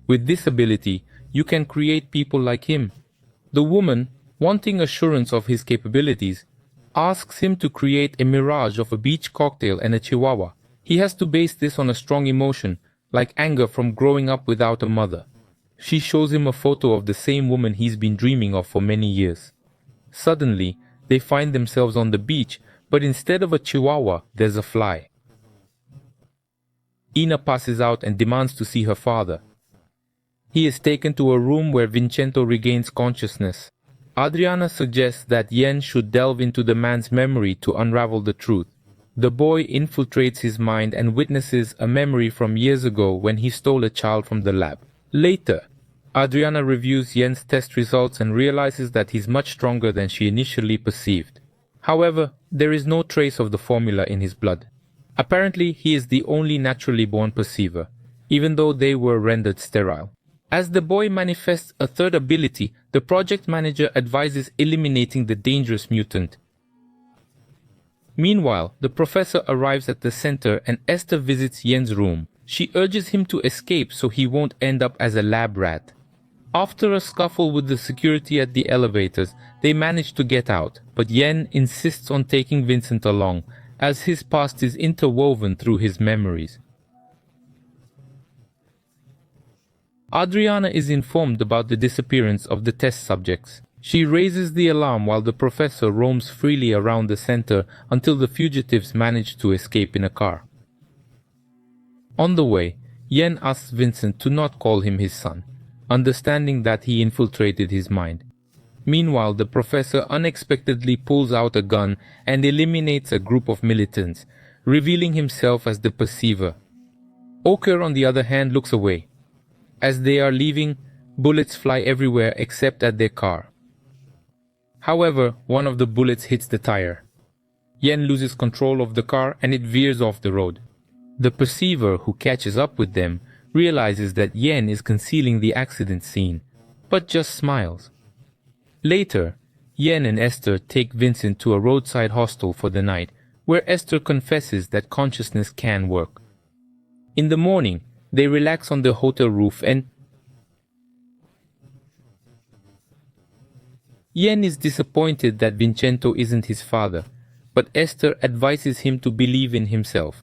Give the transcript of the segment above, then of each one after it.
With this ability, you can create people like him. The woman, wanting assurance of his capabilities, asks him to create a mirage of a beach cocktail and a chihuahua. He has to base this on a strong emotion, like anger from growing up without a mother. She shows him a photo of the same woman he's been dreaming of for many years. Suddenly, they find themselves on the beach, but instead of a chihuahua, there's a fly. Ina passes out and demands to see her father. He is taken to a room where Vincenzo regains consciousness. Adriana suggests that Yen should delve into the man's memory to unravel the truth. The boy infiltrates his mind and witnesses a memory from years ago when he stole a child from the lab. Later, Adriana reviews Yen's test results and realizes that he's much stronger than she initially perceived. However, there is no trace of the formula in his blood. Apparently, he is the only naturally born perceiver, even though they were rendered sterile. As the boy manifests a third ability, the project manager advises eliminating the dangerous mutant. Meanwhile, the professor arrives at the center and Esther visits Yen's room. She urges him to escape so he won't end up as a lab rat. After a scuffle with the security at the elevators, they manage to get out, but Yen insists on taking Vincent along, as his past is interwoven through his memories. Adriana is informed about the disappearance of the test subjects. She raises the alarm while the professor roams freely around the center until the fugitives manage to escape in a car. On the way, Yen asks Vincent to not call him his son, understanding that he infiltrated his mind. Meanwhile, the professor unexpectedly pulls out a gun and eliminates a group of militants, revealing himself as the perceiver. Oker, on the other hand, looks away. As they are leaving, bullets fly everywhere except at their car. However, one of the bullets hits the tire. Yen loses control of the car and it veers off the road. The perceiver, who catches up with them, realizes that Yen is concealing the accident scene, but just smiles. Later, Yen and Esther take Vincent to a roadside hostel for the night, where Esther confesses that consciousness can work. In the morning, they relax on the hotel roof and Yen is disappointed that Vincenzo isn't his father, but Esther advises him to believe in himself.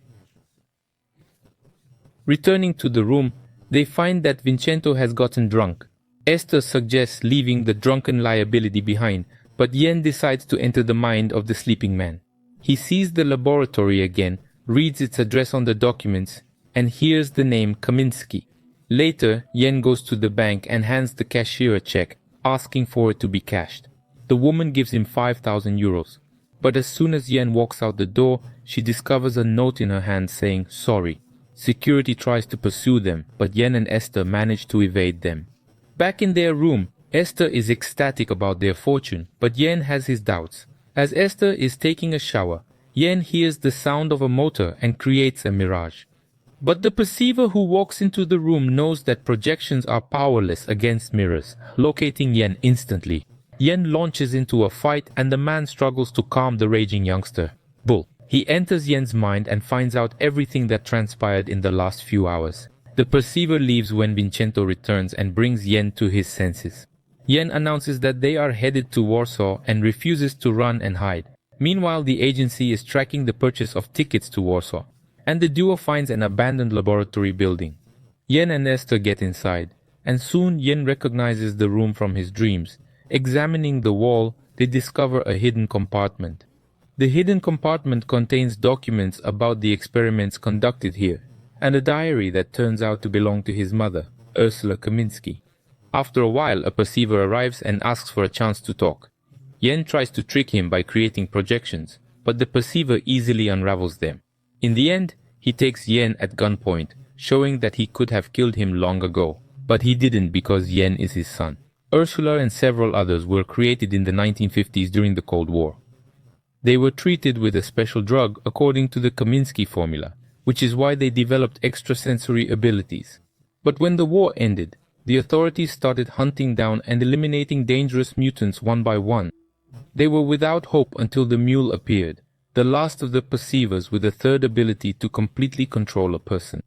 Returning to the room, they find that Vincenzo has gotten drunk. Esther suggests leaving the drunken liability behind, but Yen decides to enter the mind of the sleeping man. He sees the laboratory again, reads its address on the documents, and hears the name Kaminsky. Later, Yen goes to the bank and hands the cashier a check, asking for it to be cashed. The woman gives him 5,000 euros. But as soon as Yen walks out the door, she discovers a note in her hand saying, "Sorry." Security tries to pursue them, but Yen and Esther manage to evade them. Back in their room, Esther is ecstatic about their fortune, but Yen has his doubts. As Esther is taking a shower, Yen hears the sound of a motor and creates a mirage. But the perceiver who walks into the room knows that projections are powerless against mirrors, locating Yen instantly. Yen launches into a fight and the man struggles to calm the raging youngster. Bull. He enters Yen's mind and finds out everything that transpired in the last few hours. The perceiver leaves when Vincenzo returns and brings Yen to his senses. Yen announces that they are headed to Warsaw and refuses to run and hide. Meanwhile, the agency is tracking the purchase of tickets to Warsaw, and the duo finds an abandoned laboratory building. Yen and Esther get inside, and soon Yen recognizes the room from his dreams. Examining the wall, they discover a hidden compartment. The hidden compartment contains documents about the experiments conducted here, and a diary that turns out to belong to his mother, Ursula Kaminsky. After a while, a perceiver arrives and asks for a chance to talk. Yen tries to trick him by creating projections, but the perceiver easily unravels them. In the end, he takes Yen at gunpoint, showing that he could have killed him long ago, but he didn't because Yen is his son. Ursula and several others were created in the 1950s during the Cold War. They were treated with a special drug according to the Kaminsky formula, which is why they developed extrasensory abilities. But when the war ended, the authorities started hunting down and eliminating dangerous mutants one by one. They were without hope until the mule appeared, the last of the perceivers with a third ability to completely control a person.